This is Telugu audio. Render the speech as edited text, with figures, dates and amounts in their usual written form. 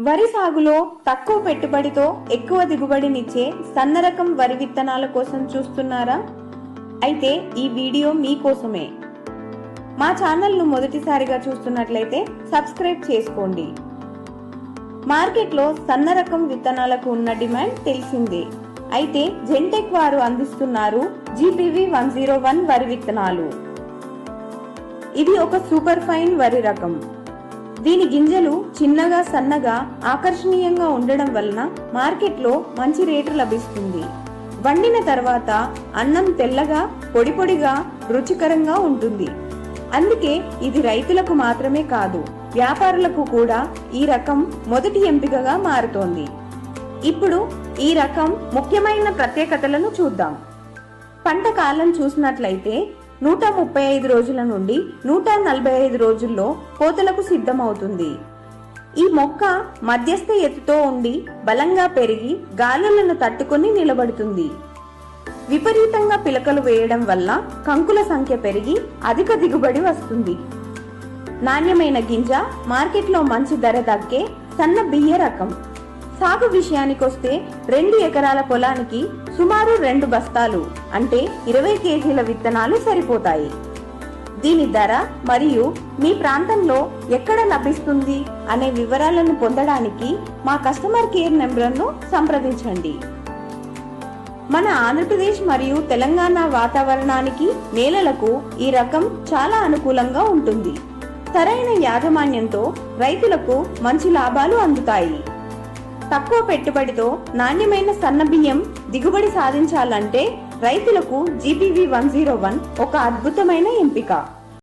వరి సాగులో తక్కువ పెట్టుబడితో ఎక్కువ దిగుబడినిచ్చే సన్న రకం వరి విత్తనాల కోసం చూస్తున్నారా? అయితే ఈ వీడియో మీకోసమే. మా ఛానల్ను మొదటిసారిగా చూస్తున్నట్లయితే సబ్స్క్రైబ్ చేసుకోండి. మార్కెట్లో సన్న రకం విత్తనాలకు ఉన్న డిమాండ్ తెలిసిందే. అయితే జెన్టెక్ వారు అందిస్తున్నారు GPV 101 వరి విత్తనాలు. ఇది ఒక సూపర్ ఫైన్ వరి రకం. దీని గింజలు చిన్నగా సన్నగా ఆకర్షణీయంగా ఉండడం వలన మార్కెట్లో మంచి రేటు లభిస్తుంది. వండిన తర్వాత అన్నం తెల్లగా పొడి పొడిగా రుచికరంగా ఉంటుంది. అందుకే ఇది రైతులకు మాత్రమే కాదు, వ్యాపారులకు కూడా ఈ రకం మొదటి ఎంపికగా మారుతోంది. ఇప్పుడు ఈ రకం ముఖ్యమైన ప్రత్యేకతలను చూద్దాం. పంట కాలం చూసినట్లయితే 135 రోజుల నుండి 145 రోజుల్లో కోతలకు సిద్ధమవుతుంది. ఈ మొక్క మధ్యస్థ ఎత్తుతో ఉండి బలంగా పెరిగి గాలులను తట్టుకొని నిలబడుతుంది. విపరీతంగా పిలకలు వేయడం వల్ల కంకుల సంఖ్య పెరిగి అధిక దిగుబడి వస్తుంది. నాణ్యమైన గింజ, మార్కెట్లో మంచి ధర దక్కే సన్న బియ్య రకం. సాగు విషయానికొస్తే 2 ఎకరాల పొలానికి సుమారు 2 బస్తాలు అంటే 20 కేజీల విత్తనాలు సరిపోతాయి. దీని ధర మరియు మీ ప్రాంతంలో ఎక్కడ లభిస్తుంది అనే వివరాలను పొందడానికి మా కస్టమర్ కేర్ నెంబర్ను సంప్రదించండి. మన ఆంధ్రప్రదేశ్ మరియు తెలంగాణ వాతావరణానికి, నేలలకు ఈ రకం చాలా అనుకూలంగా ఉంటుంది. సరైన యాజమాన్యంతో రైతులకు మంచి లాభాలు అందుతాయి. తక్కువ పెట్టుబడితో నాణ్యమైన సన్న బియ్యం దిగుబడి సాధించాలంటే రైతులకు GPV 101 ఒక అద్భుతమైన ఎంపిక.